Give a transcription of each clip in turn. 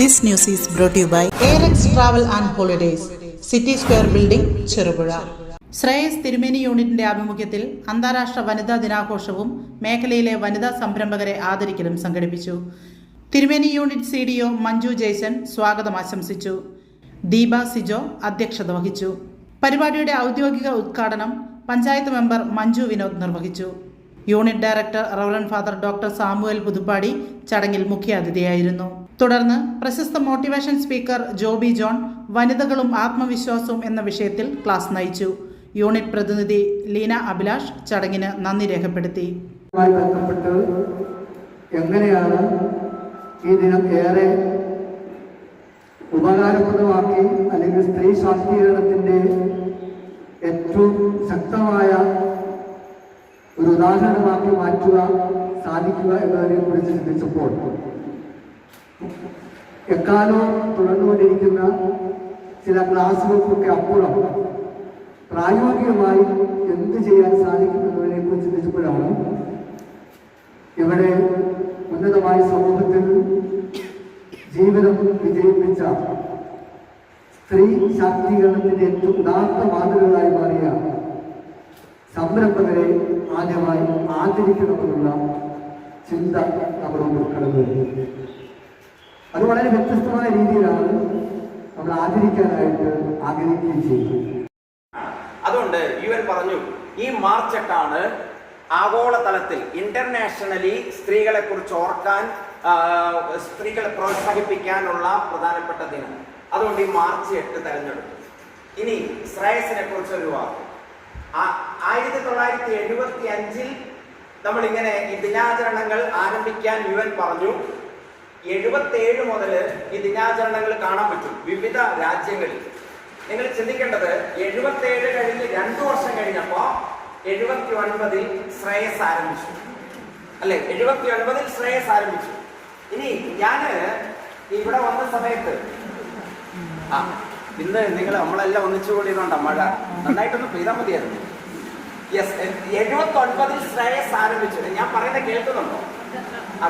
This news is brought to you by ARX Travel and Holidays, City Square Building, Cherupuzha. Shreyas തിരുമേനി യൂണിറ്റിന്റെ ആഭിമുഖ്യത്തിൽ അന്താരാഷ്ട്ര വനിതാ ദിനാഘോഷവും മേഖലയിലെ വനിതാ സംരംഭകരെ ആദരിക്കലും സംഘടിപ്പിച്ചു. തിരുമേനി യൂണിറ്റ് CDO മഞ്ജു ജയ്സൺ സ്വാഗതം ആശംസിച്ചു. ദീപ സിജോ അധ്യക്ഷത വഹിച്ചു. പരിപാടിയുടെ ഔദ്യോഗിക ഉദ്ഘാടനം പഞ്ചായത്ത് മെമ്പർ മഞ്ജു വിനോദ് നിർവഹിച്ചു. Unit director reverend father doctor Samuel Puthuppady ചടങ്ങിൽ മുഖ്യാതിഥിയായിരുന്നു. തുടർന്ന് പ്രശസ്ത മോട്ടിവേഷൻ സ്പീക്കർ ജോബി ജോൺ വനിതകളും ആത്മവിശ്വാസവും എന്ന വിഷയത്തിൽ ക്ലാസ് നയിച്ചു. യൂണിറ്റ് പ്രതിനിധി ലീന അഭിലാഷ് ചടങ്ങിന് നന്ദി രേഖപ്പെടുത്തി. എങ്ങനെയാണ് ഈ ദിനം ഏറെ ഉപകാരപ്രദമാക്കി അല്ലെങ്കിൽ സ്ത്രീ ശാക്തീകരണത്തിന്റെ ഏറ്റവും ശക്തമായ ഒരു ഉദാഹരണമാക്കി മാറ്റുക സാധിക്കുക എന്നതിനെ കുറിച്ച് ചിന്തിച്ചപ്പോൾ എക്കാലവും തുടർന്നുകൊണ്ടിരിക്കുന്ന ചില ക്ലാസ്സുകൾക്കൊക്കെ അപ്പുറം പ്രായോഗികമായി എന്ത് ചെയ്യാൻ സാധിക്കും എന്നതിനെ കുറിച്ച് ചിന്തിച്ചപ്പോഴാണ് ഇവിടെ ഉന്നതമായ സമൂഹത്തിൽ ജീവിതം വിജയിപ്പിച്ച സ്ത്രീ ശാക്തീകരണത്തിന്റെ ഏറ്റവും ഉദാത്ത മാതൃകകളായി മാറിയ സംരംഭകരെ ആദ്യമായി ആദരിക്കണമെന്നുള്ള ചിന്ത നമ്മുടെ മുന്നിൽ കടന്നു വരുന്നത്. അത് വളരെ വ്യത്യസ്തമായ രീതിയിലാണ് നമ്മൾ ആചരിക്കാനായിട്ട് ആഗ്രഹിക്കുകയും ചെയ്യുന്നത്. അതുകൊണ്ട് UN പറഞ്ഞു ഈ മാർച്ച് 8 ആഗോളതലത്തിൽ ഇന്റർനാഷണലി സ്ത്രീകളെ കുറിച്ച് ഓർക്കാൻ, സ്ത്രീകളെ പ്രോത്സാഹിപ്പിക്കാനുള്ള പ്രധാനപ്പെട്ട ദിനം. അതുകൊണ്ട് ഈ മാർച്ച് 8 തെരഞ്ഞെടുത്തു. ഇനി ശ്രേയസിനെ കുറിച്ചൊരു വാക്ക്. 1975 നമ്മളിങ്ങനെ ഈ ദിനാചരണങ്ങൾ ആരംഭിക്കാൻ UN പറഞ്ഞു. 77 മുതൽ ഈ ദിനാചരണങ്ങൾ കാണാൻ പറ്റും വിവിധ രാജ്യങ്ങളിൽ. നിങ്ങൾ ചിന്തിക്കേണ്ടത് 77 കഴിഞ്ഞ് 2 വർഷം കഴിഞ്ഞപ്പോ 79 ശ്രേയസ് ആരംഭിച്ചു, അല്ലെ? 79 ശ്രേയസ് ആരംഭിച്ചു. ഇനി ഞാന് ഇവിടെ വന്ന സമയത്ത് ഇന്ന് നിങ്ങൾ നമ്മളെല്ലാം ഒന്നിച്ചു കൂടിയതുകൊണ്ടാ മഴ നന്നായിട്ടൊന്ന് പെയ്താൽ മതിയായിരുന്നു. യെസ്, 79 ശ്രേയസ് ആരംഭിച്ചു. ഞാൻ പറയുന്നത് കേൾക്കുന്നുണ്ടോ?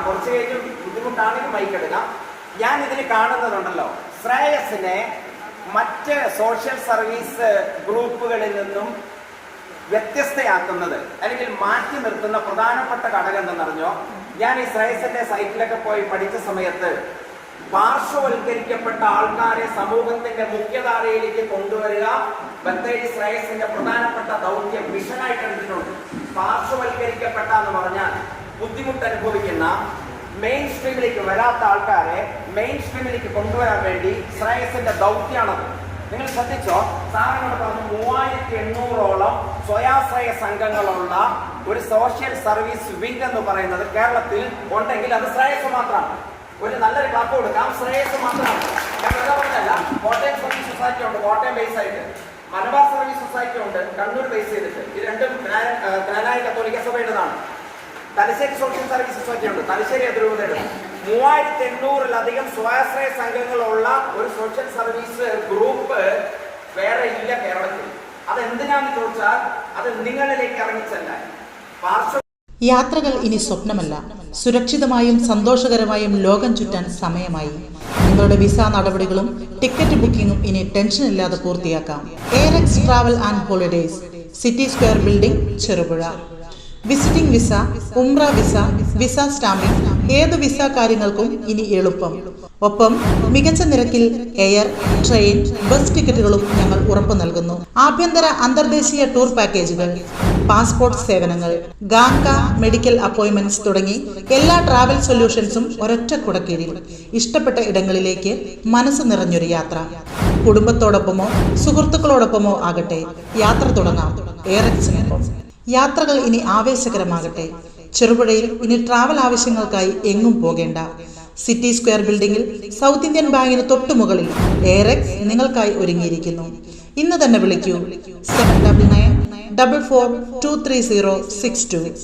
കുറച്ച് കഴിഞ്ഞ് ബുദ്ധിമുട്ടാണെങ്കിൽ മൈക്കെടുക്കാം. ഞാൻ ഇതിൽ കാണുന്നതുണ്ടല്ലോ, ശ്രേയസിനെ മറ്റ് സോഷ്യൽ സർവീസ് ഗ്രൂപ്പുകളിൽ നിന്നും വ്യത്യസ്തയാക്കുന്നത് അല്ലെങ്കിൽ മാറ്റി നിർത്തുന്ന പ്രധാനപ്പെട്ട ഘടകം എന്തെന്നറിഞ്ഞോ? ഞാൻ ഈ ശ്രേയസിന്റെ സൈറ്റിലൊക്കെ പോയി പഠിച്ച സമയത്ത് പാർശ്വവൽക്കരിക്കപ്പെട്ട ആൾക്കാരെ സമൂഹത്തിന്റെ മുഖ്യധാരയിലേക്ക് കൊണ്ടുവരിക ബത്തേരി ശ്രേയസിന്റെ പ്രധാനപ്പെട്ട ദൗത്യം മിഷനായിട്ട് എടുത്തിട്ടുണ്ട്. പാർശ്വവൽക്കരിക്കപ്പെട്ട എന്ന് പറഞ്ഞാൽ ബുദ്ധിമുട്ട് അനുഭവിക്കുന്ന മെയിൻ സ്ട്രീമിലേക്ക് വരാത്ത ആൾക്കാരെ മെയിൻ സ്ട്രീമിലേക്ക് കൊണ്ടുവരാൻ വേണ്ടി ശ്രേയസിന്റെ ദൗത്യമാണത്. നിങ്ങൾ ശ്രദ്ധിച്ചോ? സാറിനോട് പറഞ്ഞു 3800ഓളം സ്വയാശ്രയ സംഘങ്ങളുള്ള ഒരു സോഷ്യൽ സർവീസ് വിംഗ് എന്ന് പറയുന്നത് കേരളത്തിൽ ഉണ്ടെങ്കിൽ അത് ശ്രേയസ് മാത്രമാണ്. ഒരു നല്ലൊരു ക്ലാപ്പ് കൊടുക്കാം. ശ്രേയസ് മാത്രമാണ്. ഞാൻ വെറുതെ പറഞ്ഞല്ല. കോട്ടയം സർവീസ് സൊസൈറ്റി ഉണ്ട്, കോട്ടയം ബേസ് ആയിട്ട്. മലബാർ സർവീസ് സൊസൈറ്റി ഉണ്ട്, കണ്ണൂർ ബേസ് ചെയ്തിട്ട്. ഇത് രണ്ടും ജ്ഞാനായ കത്തോലിക്ക സഭയുടേതാണ്. തലശ്ശേരി സോഷ്യൽ സർവീസ് സൊസൈറ്റി ഉണ്ട്, തലശ്ശേരി അതിരൂപതയുടെ. 3800-ലധികം സ്വാശ്രയ സംഘങ്ങളുള്ള ഒരു സോഷ്യൽ സർവീസ് ഗ്രൂപ്പ് വേറെ ഇല്ല കേരളത്തിൽ. അതെന്തിനാന്ന് ചോദിച്ചാൽ അത് നിങ്ങളിലേക്ക് ഇറങ്ങിച്ചെല്ലാൻ. യാത്രകൾ ഇനി സ്വപ്നമല്ല, സുരക്ഷിതമായും സന്തോഷകരമായും ലോകം ചുറ്റാൻ സമയമായി. നിങ്ങളുടെ വിസ നടപടികളും ടിക്കറ്റ് ബുക്കിംഗും ഇനി ടെൻഷൻ ഇല്ലാതെ പൂർത്തിയാക്കാം. ARX Travel and Holidays, City Square Building, Cherupuzha. Visiting visa, ഉംറ വിസ, വിസ സ്റ്റാമ്പിംഗ്, ഏത് വിസ കാര്യങ്ങൾക്കും ഇനി എളുപ്പം. ഒപ്പം മികച്ച നിരക്കിൽ എയർ, ട്രെയിൻ, ബസ് ടിക്കറ്റുകളും ഞങ്ങൾ ഉറപ്പു നൽകുന്നു. ആഭ്യന്തര അന്തർദേശീയ ടൂർ പാക്കേജുകൾ, പാസ്പോർട്ട് സേവനങ്ങൾ, ഗാങ്ക മെഡിക്കൽ അപ്പോയിന്റ്മെന്റ്സ് തുടങ്ങി എല്ലാ ട്രാവൽ സൊല്യൂഷൻസും ഒരൊറ്റ കുടക്കീഴിൽ. ഇഷ്ടപ്പെട്ട ഇടങ്ങളിലേക്ക് മനസ്സ് നിറഞ്ഞൊരു യാത്ര. കുടുംബത്തോടൊപ്പമോ സുഹൃത്തുക്കളോടൊപ്പമോ ആകട്ടെ, യാത്ര തുടങ്ങാം ARXനൊപ്പം. യാത്രകൾ ഇനി ആവേശകരമാകട്ടെ. ചെറുപുഴയിൽ ഇനി ട്രാവൽ ആവശ്യങ്ങൾക്കായി എങ്ങും പോകേണ്ട. സിറ്റി സ്ക്വയർ ബിൽഡിംഗിൽ സൗത്ത് ഇന്ത്യൻ ബാങ്കിന് തൊട്ടുമുകളിൽ ARX നിങ്ങൾക്കായി ഒരുങ്ങിയിരിക്കുന്നു. ഇന്ന് തന്നെ വിളിക്കൂ 7994423062.